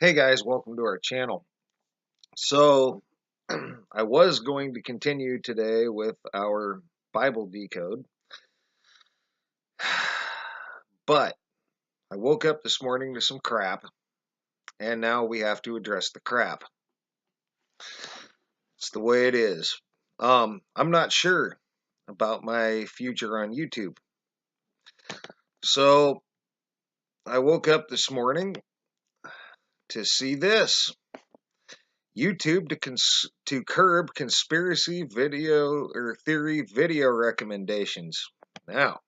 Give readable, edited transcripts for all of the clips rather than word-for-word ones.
Hey guys, welcome to our channel. So, I was going to continue today with our Bible decode, but I woke up this morning to some crap, and now we have to address the crap. It's the way it is. I'm not sure about my future on YouTube. So, I woke up this morning to see this. YouTube to curb conspiracy video or theory video recommendations. Now,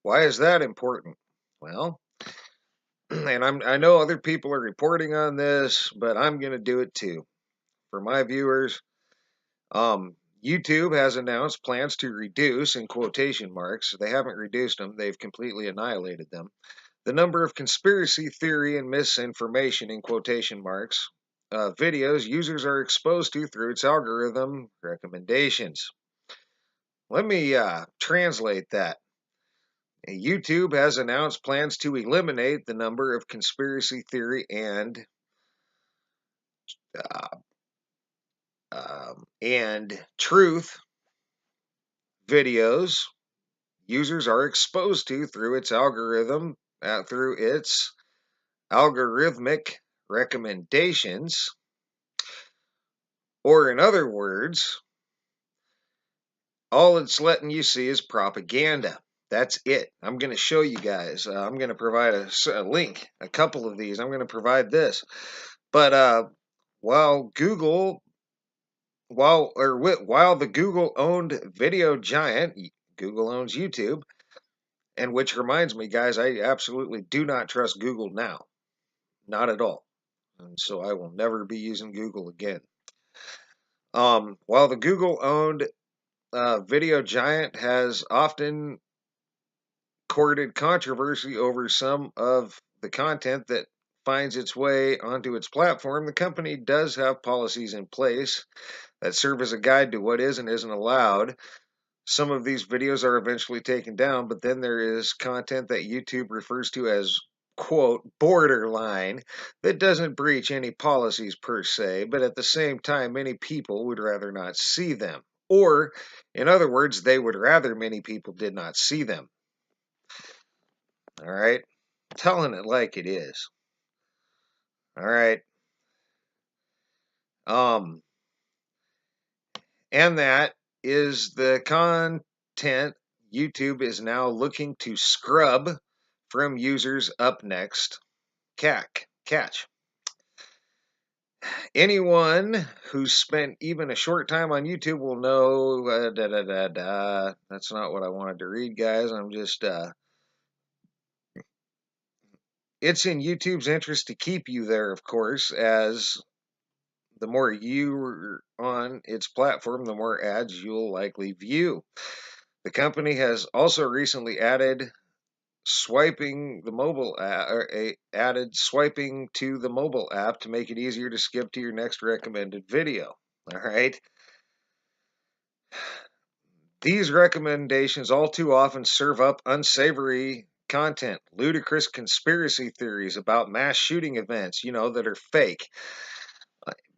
why is that important? Well, and I know other people are reporting on this, but I'm going to do it too. For my viewers, YouTube has announced plans to reduce, in quotation marks, they haven't reduced them, they've completely annihilated them, the number of conspiracy theory and misinformation, in quotation marks, videos users are exposed to through its algorithm recommendations. Let me translate that. YouTube has announced plans to eliminate the number of conspiracy theory uh, and truth videos users are exposed to through its algorithmic recommendations, or in other words, all it's letting you see is propaganda. That's it. I'm going to show you guys. I'm going to provide a link, a couple of these. I'm going to provide this. But while the Google-owned video giant, Google owns YouTube, and which reminds me, guys, I absolutely do not trust Google now. Not at all. And so I will never be using Google again. While the Google-owned video giant has often courted controversy over some of the content that finds its way onto its platform, the company does have policies in place that serve as a guide to what is and isn't allowed. Some of these videos are eventually taken down, but then there is content that YouTube refers to as, quote, borderline, that doesn't breach any policies per se, but at the same time, many people would rather not see them. Or, in other words, they would rather many people did not see them. All right? Telling it like it is. All right? And that is the content YouTube is now looking to scrub from users up next. Catch. Anyone who's spent even a short time on YouTube will know, That's not what I wanted to read, guys. It's in YouTube's interest to keep you there, of course, as the more you're on its platform, the more ads you'll likely view. The company has also recently added swiping to the mobile app to make it easier to skip to your next recommended video. All right. These recommendations all too often serve up unsavory content, ludicrous conspiracy theories about mass shooting events, that are fake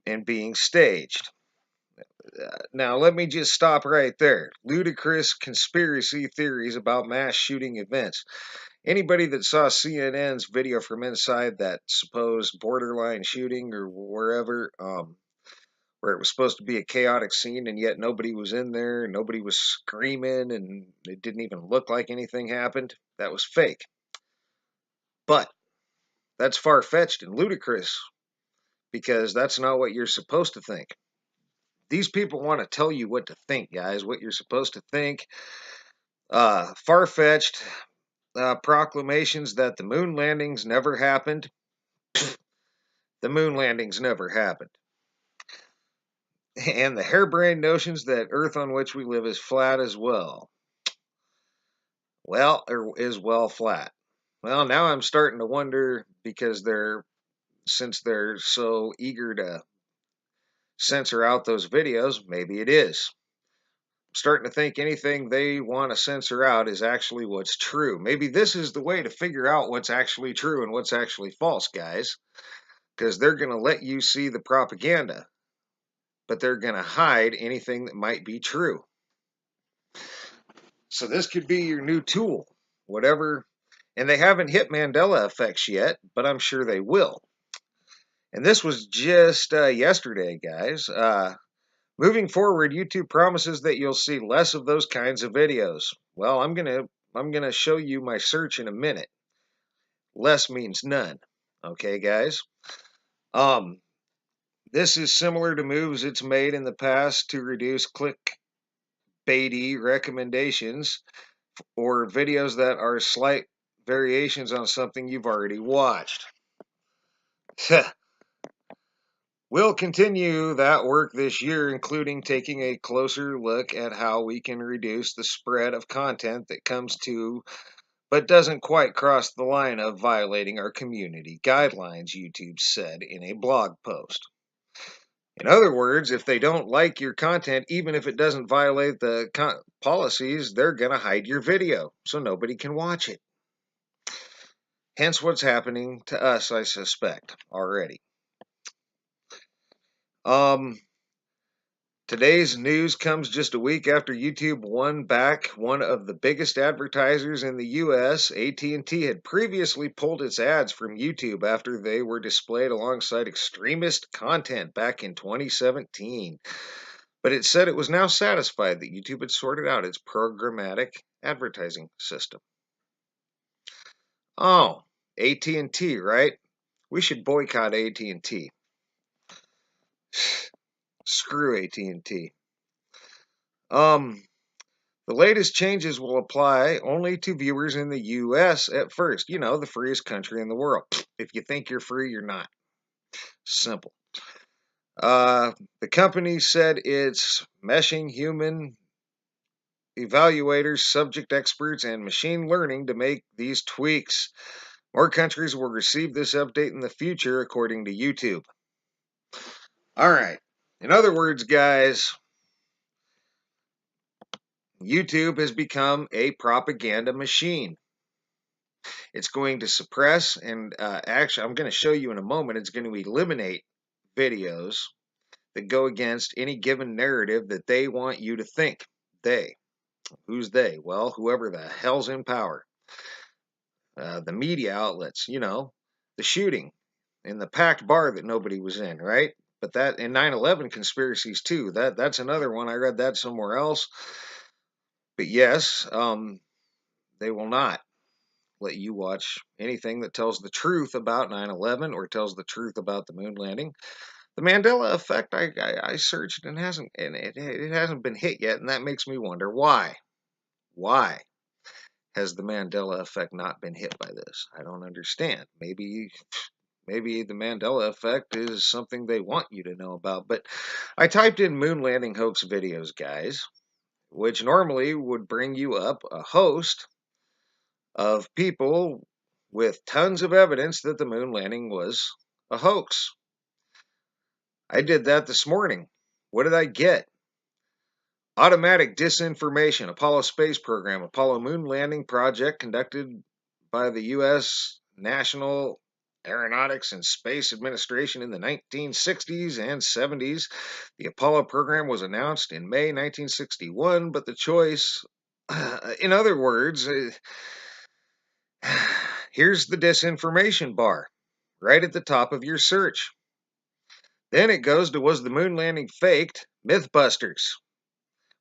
and being staged. Now, let me just stop right there. Ludicrous conspiracy theories about mass shooting events. Anybody that saw CNN's video from inside that supposed borderline shooting or wherever, where it was supposed to be a chaotic scene and yet nobody was in there, nobody was screaming, and it didn't even look like anything happened, that was fake. But that's far-fetched and ludicrous because that's not what you're supposed to think. These people want to tell you what to think, guys, what you're supposed to think. Far-fetched proclamations that the moon landings never happened. The moon landings never happened. And the harebrained notions that Earth on which we live is flat as well. Is well flat. Well, now I'm starting to wonder, because since they're so eager to censor out those videos, maybe it is. starting to think anything they want to censor out is actually what's true. Maybe this is the way to figure out what's actually true and what's actually false, guys, because they're going to let you see the propaganda, but they're going to hide anything that might be true. So this could be your new tool, whatever. And they haven't hit Mandela effects yet, but I'm sure they will. And this was just yesterday, guys. Moving forward, YouTube promises that you'll see less of those kinds of videos. Well, I'm gonna show you my search in a minute. Less means none. Okay, guys. Um, this is similar to moves it's made in the past to reduce clickbaity recommendations or videos that are slight variations on something you've already watched. We'll continue that work this year, including taking a closer look at how we can reduce the spread of content that comes to but doesn't quite cross the line of violating our community guidelines, YouTube said in a blog post. In other words, if they don't like your content, even if it doesn't violate the policies, they're going to hide your video so nobody can watch it. Hence what's happening to us, I suspect, already. Today's news comes just a week after YouTube won back one of the biggest advertisers in the US. AT&T had previously pulled its ads from YouTube after they were displayed alongside extremist content back in 2017. But it said it was now satisfied that YouTube had sorted out its programmatic advertising system. Oh, AT&T, right? We should boycott AT&T. Screw AT&T. The latest changes will apply only to viewers in the US at first. You know, the freest country in the world. If you think you're free, you're not. Simple. The company said it's meshing human evaluators, subject experts, and machine learning to make these tweaks. More countries will receive this update in the future, according to YouTube. All right. In other words, guys, YouTube has become a propaganda machine. It's going to suppress and actually, I'm going to show you in a moment, it's going to eliminate videos that go against any given narrative that they want you to think. They. Who's they? Well, whoever the hell's in power. The media outlets, you know, the shooting in the packed bar that nobody was in, right? But that and 9/11 conspiracies too. That's another one. I read that somewhere else. But yes, they will not let you watch anything that tells the truth about 9/11 or tells the truth about the moon landing. The Mandela effect, I searched and it hasn't been hit yet, and that makes me wonder why. Why has the Mandela effect not been hit by this? I don't understand. Maybe the Mandela effect is something they want you to know about. But I typed in moon landing hoax videos, guys, which normally would bring you up a host of people with tons of evidence that the moon landing was a hoax. I did that this morning. What did I get? Automatic disinformation, Apollo space program, Apollo moon landing project conducted by the U.S. National Aeronautics and Space Administration in the 1960s and 70s. The Apollo program was announced in May 1961, but the choice, in other words, here's the disinformation bar right at the top of your search. Then it goes to was the moon landing faked? Mythbusters.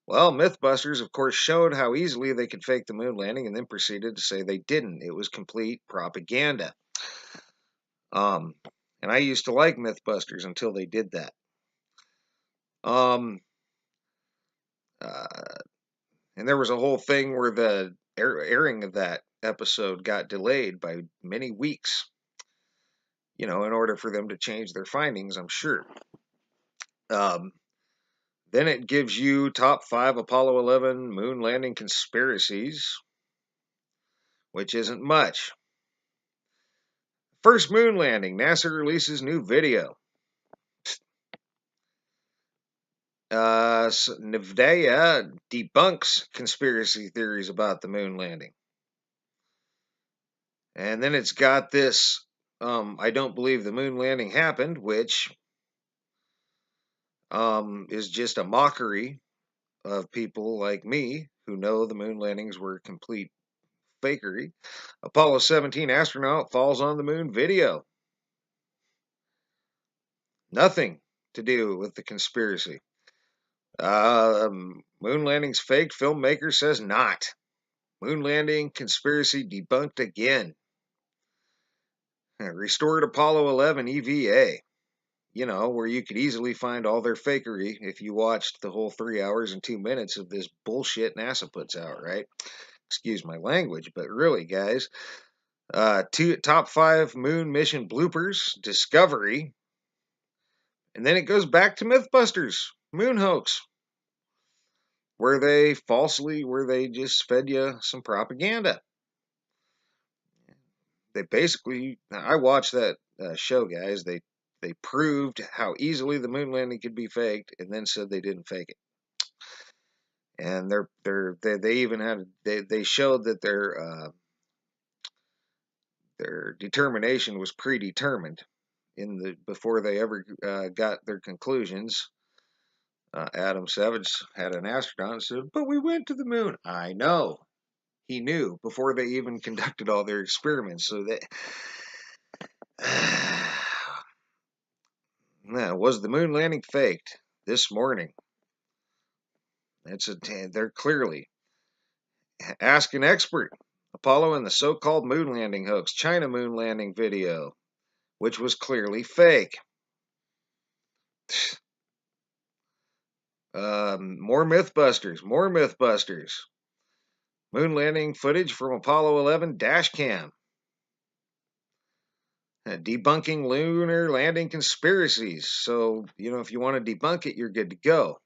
Well, Mythbusters, of course, showed how easily they could fake the moon landing and then proceeded to say they didn't. It was complete propaganda. And I used to like Mythbusters until they did that. Um, and there was a whole thing where the airing of that episode got delayed by many weeks, you know, in order for them to change their findings, I'm sure. Then it gives you top 5 Apollo 11 moon landing conspiracies, which isn't much. First moon landing, NASA releases new video. Nevada debunks conspiracy theories about the moon landing. And then it's got this, I don't believe the moon landing happened, which is just a mockery of people like me who know the moon landings were complete fakery. Apollo 17 astronaut falls on the moon video. Nothing to do with the conspiracy. Moon landing's faked. Filmmaker says not. Moon landing conspiracy debunked again. Restored Apollo 11 EVA. You know, where you could easily find all their fakery if you watched the whole 3 hours and 2 minutes of this bullshit NASA puts out, right? Excuse my language, but really, guys. Top 5 moon mission bloopers, Discovery, and then it goes back to Mythbusters, moon hoax, where they just fed you some propaganda. They basically, I watched that show, guys. They proved how easily the moon landing could be faked, and then said they didn't fake it. And they even had they showed that their determination was predetermined before they ever got their conclusions. Adam Savage had an astronaut and said, "But we went to the moon." I know. He knew before they even conducted all their experiments. So that now, was the moon landing faked this morning? They're clearly ask an expert. Apollo and the so-called moon landing hoax, China moon landing video, which was clearly fake. More Mythbusters. Moon landing footage from Apollo 11 dash cam. Debunking lunar landing conspiracies. So, if you want to debunk it, you're good to go.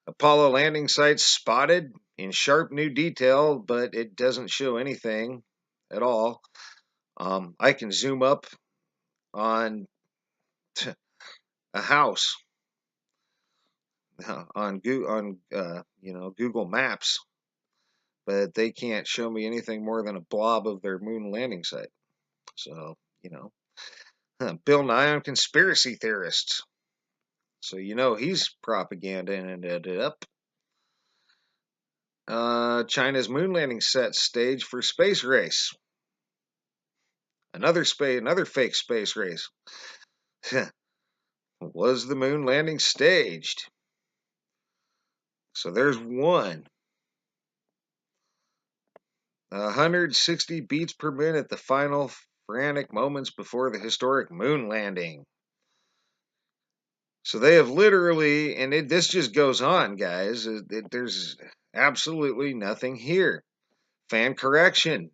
Apollo landing site spotted in sharp new detail, but it doesn't show anything at all. I can zoom up on a house on Google Maps, but they can't show me anything more than a blob of their moon landing site. So, Bill Nye on conspiracy theorists. So he's propaganda and ended up. China's moon landing set stage for space race. Another fake space race. Was the moon landing staged? So there's one. 160 beats per minute, the final frantic moments before the historic moon landing. So they have literally, and this just goes on, guys. There's absolutely nothing here. Fan correction.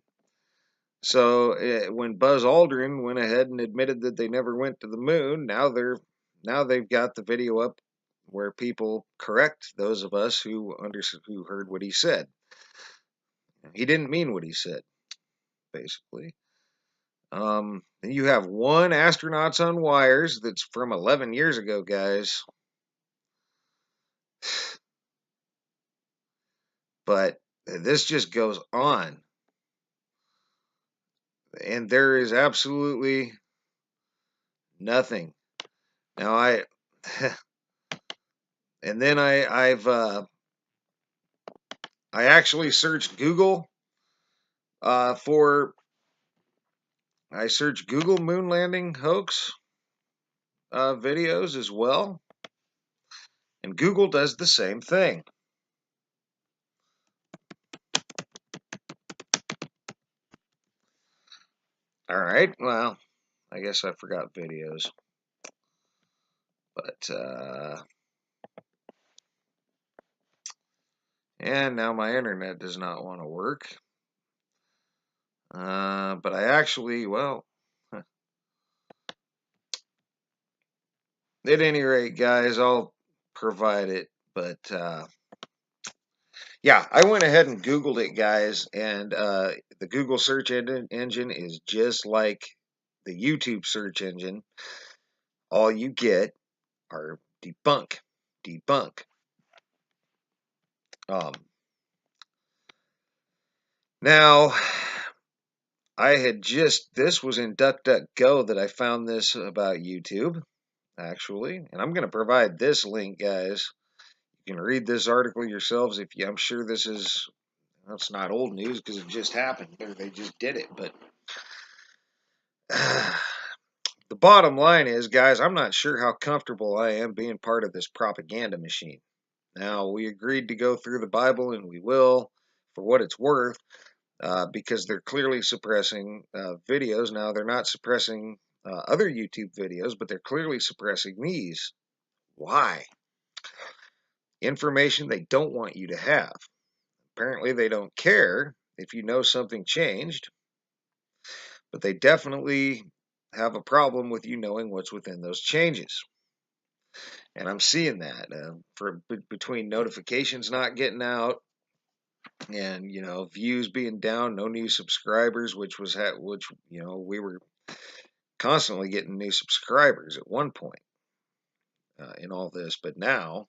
So when Buzz Aldrin went ahead and admitted that they never went to the moon, now they've got the video up where people correct those of us who heard what he said. He didn't mean what he said, basically. You have one Astronauts on Wires that's from 11 years ago, guys. But this just goes on. And there is absolutely nothing. Now and then I actually searched Google I searched Google moon landing hoax videos as well, and Google does the same thing. All right, well, I guess I forgot videos, but and now my internet does not want to work. But I actually, well, at any rate, guys, I'll provide it. But yeah, I went ahead and Googled it, guys, and the Google search engine is just like the YouTube search engine, all you get are debunk, debunk. Um, Now, this was in DuckDuckGo that I found this about YouTube, actually, and I'm going to provide this link, guys. You can read this article yourselves I'm sure this is, well, it's not old news because it just happened, or they just did it, but the bottom line is, guys, I'm not sure how comfortable I am being part of this propaganda machine. Now, we agreed to go through the Bible, and we will, for what it's worth. Because they're clearly suppressing videos. Now, they're not suppressing other YouTube videos, but they're clearly suppressing these. Why? Information they don't want you to have. Apparently, they don't care if you know something changed, but they definitely have a problem with you knowing what's within those changes. And I'm seeing that between notifications not getting out, and views being down, no new subscribers, which we were constantly getting new subscribers at one point in all this, but now,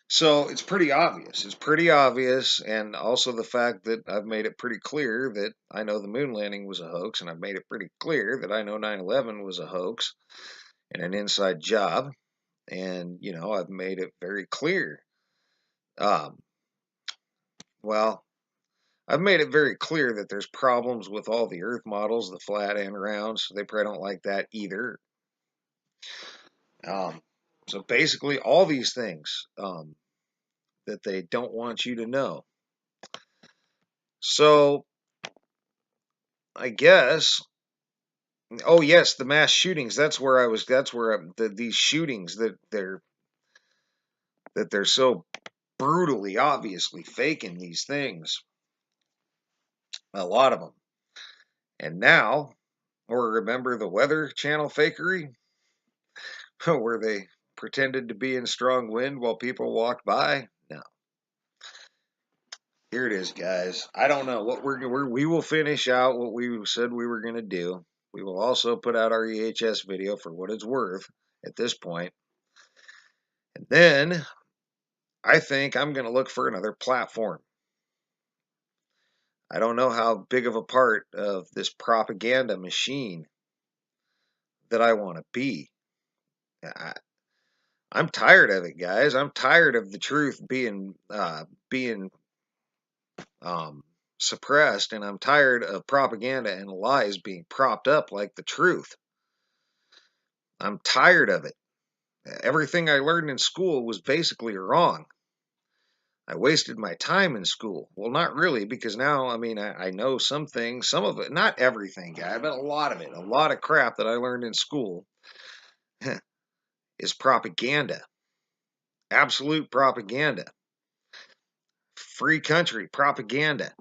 so it's pretty obvious. It's pretty obvious, and also the fact that I've made it pretty clear that I know the moon landing was a hoax, and I've made it pretty clear that I know 9/11 was a hoax and an inside job, and I've made it very clear. Um, well, I've made it very clear that there's problems with all the Earth models, the flat and round, so they probably don't like that either. So basically, all these things that they don't want you to know. So I guess, oh yes, the mass shootings. That's where I was. These shootings that they're so brutally, obviously faking these things. A lot of them. And now, or remember the Weather Channel fakery, where they pretended to be in strong wind while people walked by. No. Here it is, guys. I don't know what we will finish out what we said we were going to do. We will also put out our EHS video for what it's worth at this point. And then I think I'm going to look for another platform. I don't know how big of a part of this propaganda machine that I want to be. I'm tired of it, guys. I'm tired of the truth being suppressed, and I'm tired of propaganda and lies being propped up like the truth. I'm tired of it. Everything I learned in school was basically wrong. I wasted my time in school. Well, not really, because now, I know some things, some of it, not everything, guy, but a lot of it. A lot of crap that I learned in school is propaganda. Absolute propaganda. Free country propaganda.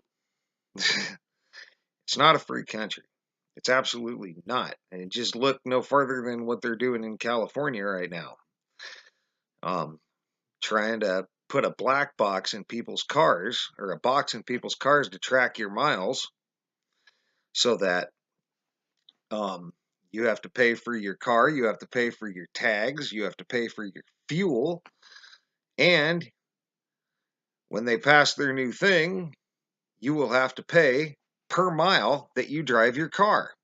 It's not a free country. It's absolutely not. And just look no further than what they're doing in California right now. Trying to put a black box in people's cars, or a box in people's cars to track your miles, so that you have to pay for your car, you have to pay for your tags, you have to pay for your fuel, and when they pass their new thing, you will have to pay per mile that you drive your car.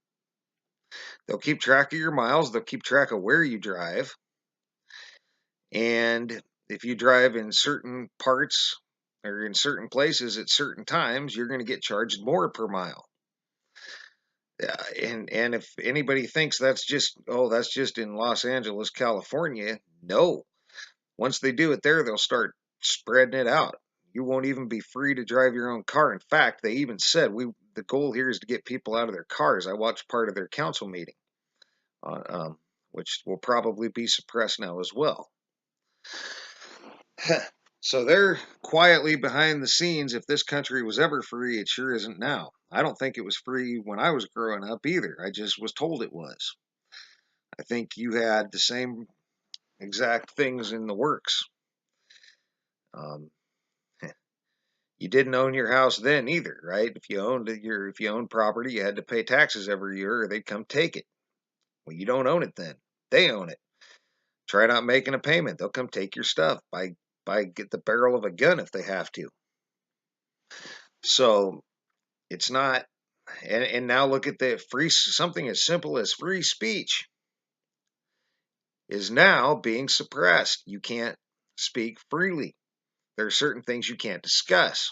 They'll keep track of your miles, they'll keep track of where you drive, and if you drive in certain parts or in certain places at certain times, you're going to get charged more per mile. And if anybody thinks that's just in Los Angeles, California, no. Once they do it there, they'll start spreading it out. You won't even be free to drive your own car. In fact, they even said the goal here is to get people out of their cars. I watched part of their council meeting, which will probably be suppressed now as well. So they're quietly behind the scenes. If this country was ever free, it sure isn't now. I don't think it was free when I was growing up either. I just was told it was. I think you had the same exact things in the works. You didn't own your house then either, right? If you owned property, you had to pay taxes every year or they'd come take it. Well, you don't own it then. They own it. Try not making a payment. They'll come take your stuff by get the barrel of a gun if they have to. So it's not and now look at the free something as simple as free speech is now being suppressed. You can't speak freely. There are certain things you can't discuss.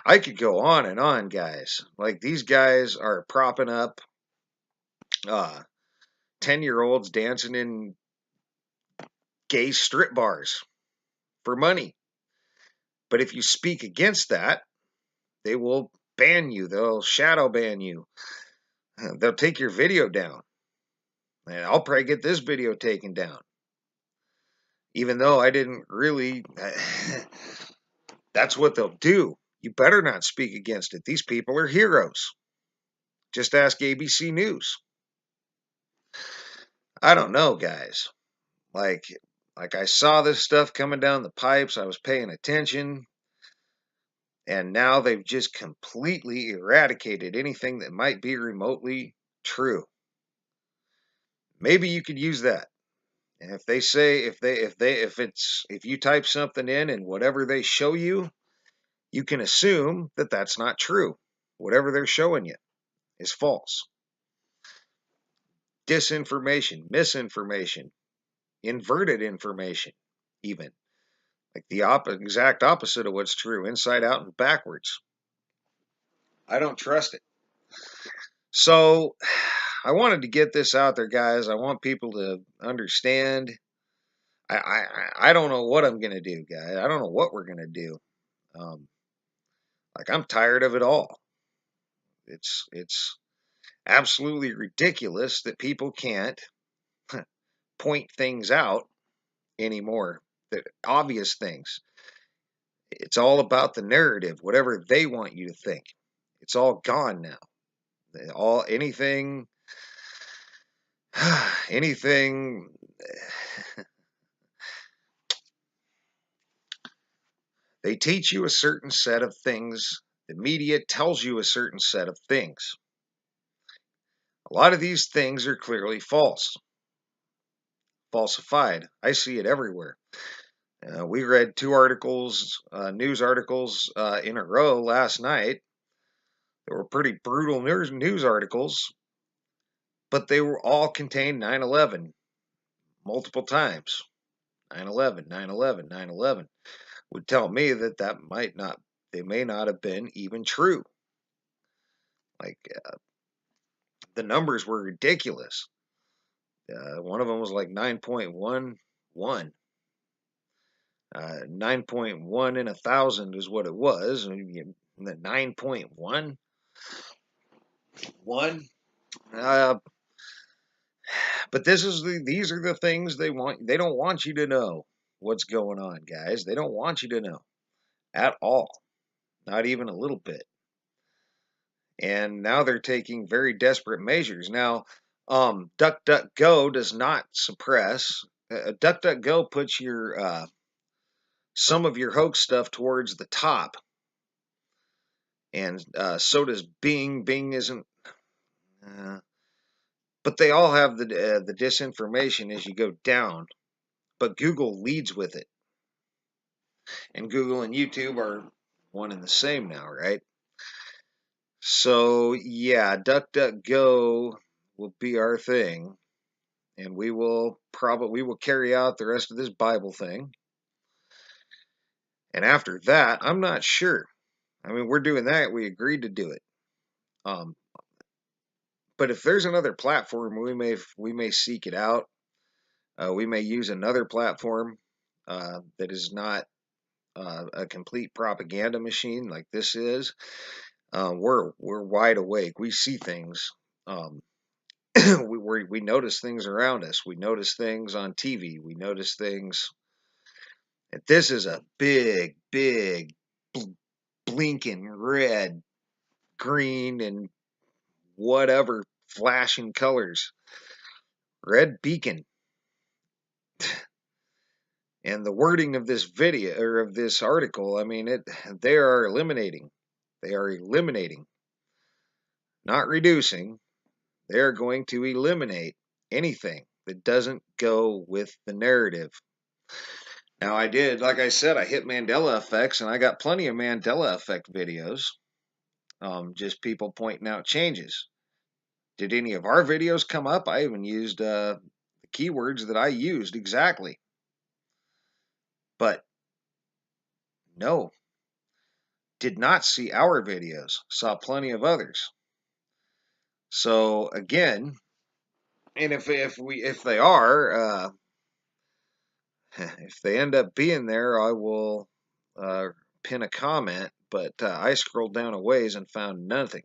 I could go on and on, guys. Like these guys are propping up 10-year-olds dancing in gay strip bars for money. But if you speak against that, they will ban you. They'll shadow ban you. They'll take your video down. And I'll probably get this video taken down. Even though I didn't really. That's what they'll do. You better not speak against it. These people are heroes. Just ask ABC News. I don't know, guys. Like I saw this stuff coming down the pipes. I was paying attention. And now they've just completely eradicated anything that might be remotely true. Maybe you could use that. And if they say if you type something in and whatever they show you, you can assume that that's not true. Whatever they're showing you is false. Disinformation, misinformation, inverted information, even like the exact opposite of what's true, inside out and backwards. I don't trust it. So I wanted to get this out there, guys. I want people to understand. I don't know what I'm gonna do, guys. I don't know what we're gonna do. Um, like I'm tired of it all. It's absolutely ridiculous that people can't point things out anymore. That obvious things. It's all about the narrative, whatever they want you to think. It's all gone now. All anything. They teach you a certain set of things. The media tells you a certain set of things. A lot of these things are clearly false, falsified. I see it everywhere. We read two articles, news articles in a row last night. They were pretty brutal news articles, but they were all contained 9/11 multiple times. 9/11, 9/11, 9/11 would tell me that they may not have been even true. Like the numbers were ridiculous. One of them was like 9.11. 9.1 in 1,000 is what it was. And the 9.1 1. But these are the things they want. They don't want you to know what's going on, guys. They don't want you to know at all, not even a little bit. And now they're taking very desperate measures. Now, DuckDuckGo does not suppress. DuckDuckGo puts your some of your hoax stuff towards the top, and so does Bing. Bing isn't, but they all have the disinformation as you go down. But Google leads with it, and Google and YouTube are one and the same now, right? So yeah, DuckDuckGo will be our thing, and we will carry out the rest of this Bible thing. And after that, I'm not sure. I mean, we're doing that. We agreed to do it. But if there's another platform, we may seek it out. We may use another platform that is not a complete propaganda machine like this is. We're wide awake. We see things. We notice things around us. We notice things on TV. We notice things. And this is a big, big, blinking red, green, and whatever flashing colors. Red beacon. And the wording of this video or of this article, I mean, they are eliminating. They are eliminating, not reducing. They are going to eliminate anything that doesn't go with the narrative. Now, I did, like I said, I hit Mandela effects, and I got plenty of Mandela effect videos. Just people pointing out changes. Did any of our videos come up? I even used the keywords that I used exactly. But no, did not see our videos. Saw plenty of others. So again, and if they are, if they end up being there, I will pin a comment. But I scrolled down a ways and found nothing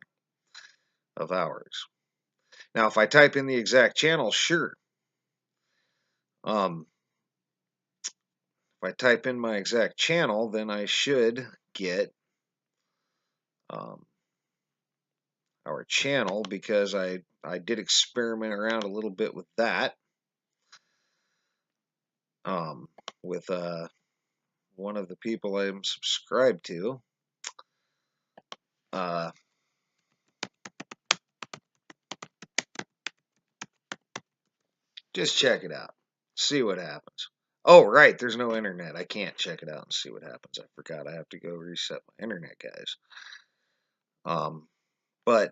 of ours. Now, if I type in the exact channel, sure. If I type in my exact channel, then I should get our channel, because I did experiment around a little bit with that, with one of the people I'm subscribed to. Just check it out. See what happens. Oh, right, there's no internet. I can't check it out and see what happens. I forgot I have to go reset my internet, guys. But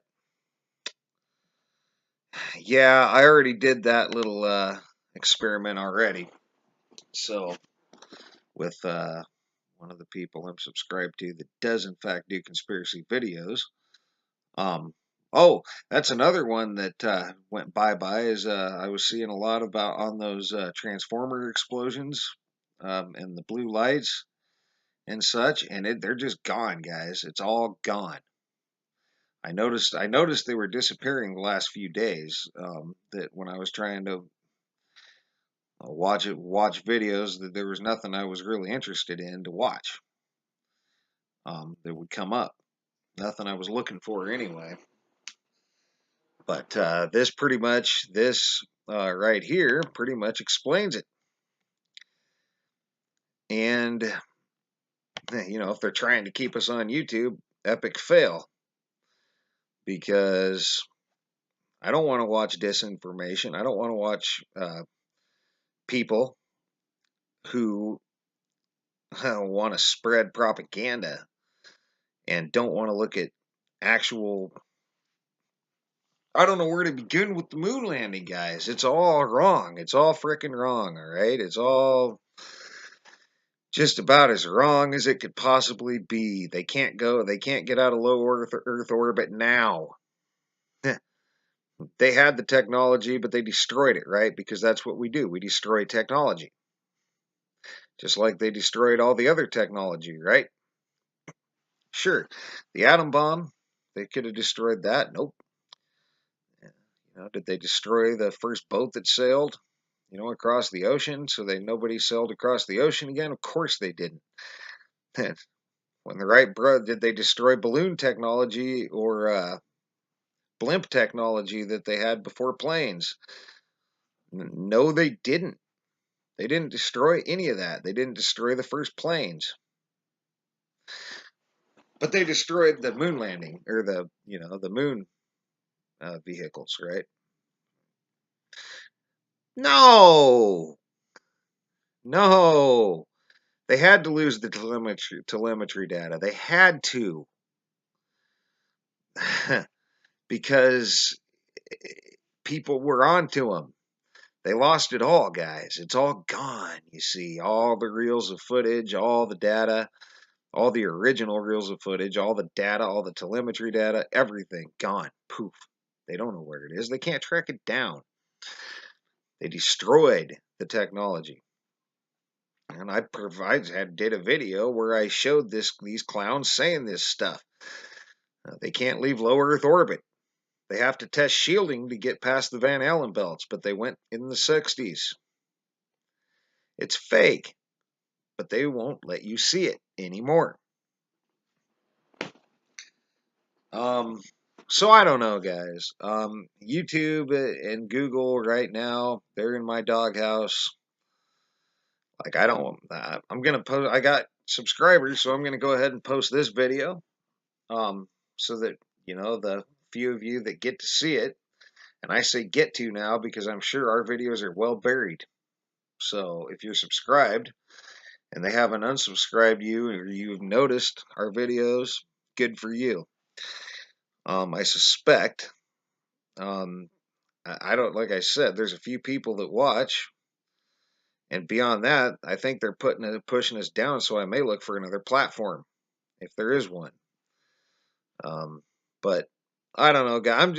yeah, I already did that little experiment already. So with one of the people I'm subscribed to that does in fact do conspiracy videos. Oh, that's another one that went bye-bye, is I was seeing a lot about on those transformer explosions and the blue lights and such, and they're just gone, guys. It's all gone. I noticed they were disappearing the last few days. That when I was trying to watch videos, that there was nothing I was really interested in to watch that would come up. Nothing I was looking for anyway. But this right here pretty much explains it. And if they're trying to keep us on YouTube, epic fail, because I don't want to watch disinformation. I don't want to watch people who want to spread propaganda and don't want to look at actual. I don't know where to begin with the moon landing, guys. It's all wrong. It's all freaking wrong, all right? It's all just about as wrong as it could possibly be. They can't get out of low Earth orbit now. They had the technology, but they destroyed it, right? Because that's what we do. We destroy technology. Just like they destroyed all the other technology, right? Sure. The atom bomb, they could have destroyed that. Nope. Did they destroy the first boat that sailed, across the ocean, so nobody sailed across the ocean again? Of course they didn't. When the Wright brothers, did they destroy balloon technology or blimp technology that they had before planes? No, they didn't. They didn't destroy any of that. They didn't destroy the first planes. But they destroyed the moon landing, or the moon vehicles, right? No, no. They had to lose the telemetry data. They had to. Because people were onto them. They lost it all, guys. It's all gone, you see. All the reels of footage, all the data, all the original reels of footage, all the data, all the telemetry data, everything gone. Poof. They don't know where it is. They can't track it down. They destroyed the technology. And I did a video where I showed these clowns saying this stuff. They can't leave low Earth orbit. They have to test shielding to get past the Van Allen belts, but they went in the 60s. It's fake, but they won't let you see it anymore. So I don't know, guys. YouTube and Google right now, they're in my doghouse. Like I don't, I'm gonna post. I got subscribers, so I'm gonna go ahead and post this video, so that the few of you that get to see it, and I say get to now because I'm sure our videos are well buried. So if you're subscribed and they haven't unsubscribed you, or you've noticed our videos, good for you. I suspect, um, I don't, like I said, there's a few people that watch, and beyond that, I think they're pushing us down. So I may look for another platform if there is one. Um, but I don't know, guys.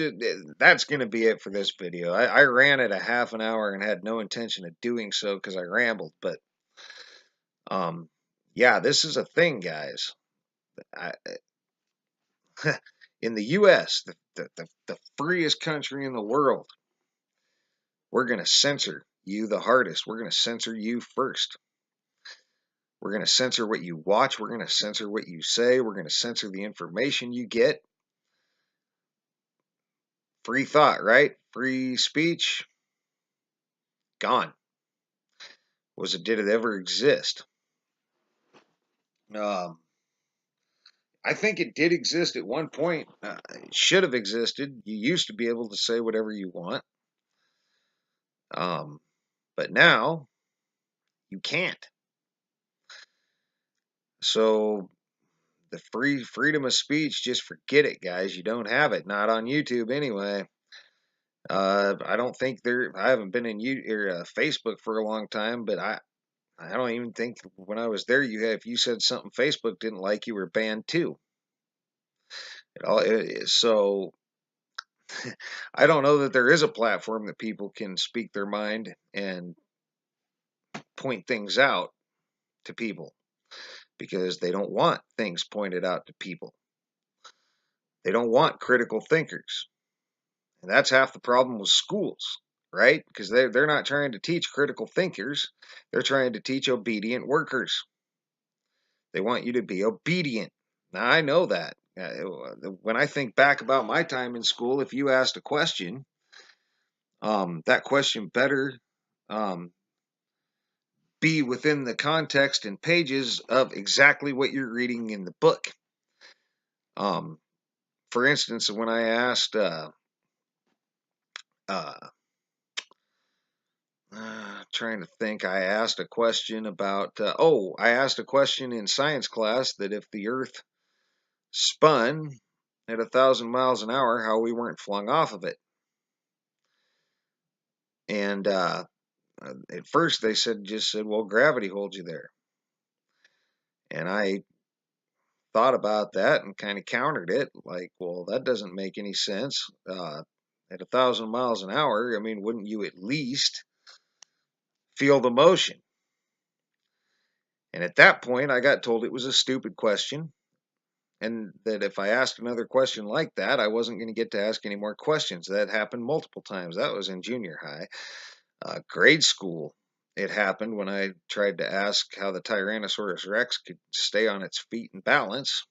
That's gonna be it for this video. I ran it a half an hour and had no intention of doing so because I rambled. But um, yeah, this is a thing, guys. I, in the U.S., the freest country in the world, we're gonna censor you the hardest. We're gonna censor you first. We're gonna censor what you watch. We're gonna censor what you say. We're gonna censor the information you get. Free thought, right? Free speech, gone. Did it ever exist? Um, I think it did exist at one point. It should have existed. You used to be able to say whatever you want, um, but now you can't. So the freedom of speech, just forget it, guys. You don't have it. Not on YouTube, anyway. I don't think there. I haven't been in Facebook for a long time, but I don't even think when I was there, if you said something Facebook didn't like, you were banned too. So I don't know that there is a platform that people can speak their mind and point things out to people because they don't want things pointed out to people. They don't want critical thinkers. And that's half the problem with schools, right? Because they're not trying to teach critical thinkers, they're trying to teach obedient workers. They want you to be obedient. Now, I know that. When I think back about my time in school, if you asked a question, that question better um, be within the context and pages of exactly what you're reading in the book. Um, for instance, when I asked, uh, trying to think, I asked a question about, I asked a question in science class that if the Earth spun at 1,000 miles an hour, how we weren't flung off of it. And at first they just said, well, gravity holds you there. And I thought about that and kind of countered it, like, well, that doesn't make any sense. At 1,000 miles an hour, I mean, wouldn't you at least feel the motion? And at that point, I got told it was a stupid question, and that if I asked another question like that, I wasn't going to get to ask any more questions. That happened multiple times. That was in junior high. Grade school, it happened when I tried to ask how the Tyrannosaurus Rex could stay on its feet and balance.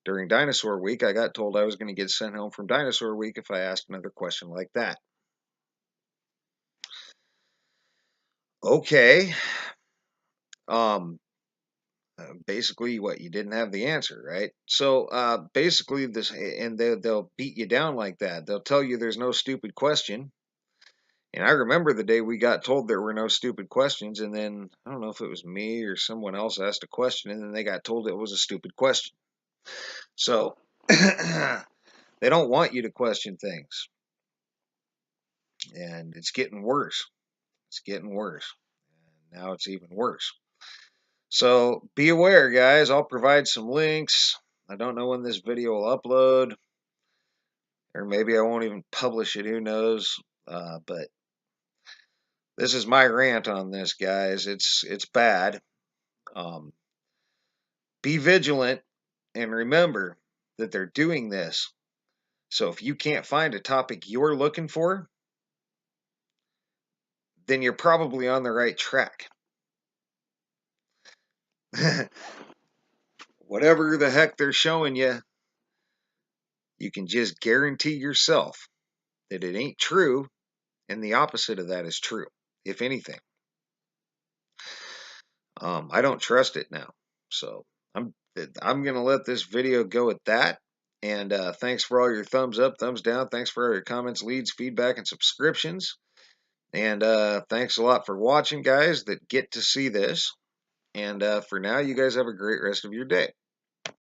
During Dinosaur Week, I got told I was going to get sent home from Dinosaur Week if I asked another question like that. Okay. Um, Basically, what, you didn't have the answer, right? So basically, and they'll beat you down like that. They'll tell you there's no stupid question. And I remember the day we got told there were no stupid questions, and then I don't know if it was me or someone else asked a question, and then they got told it was a stupid question. So they don't want you to question things, and it's getting worse. It's getting worse. And now it's even worse. So be aware, guys. I'll provide some links. I don't know when this video will upload, or maybe I won't even publish it. Who knows? But this is my rant on this, guys. It's bad. Um, be vigilant and remember that they're doing this. So if you can't find a topic you're looking for, then you're probably on the right track. Whatever the heck they're showing you, you can just guarantee yourself that it ain't true, and the opposite of that is true, if anything. I don't trust it now. So I'm I'm gonna let this video go at that. And thanks for all your thumbs up, thumbs down. Thanks for all your comments, leads, feedback, and subscriptions. And thanks a lot for watching, guys that get to see this. And for now, you guys have a great rest of your day.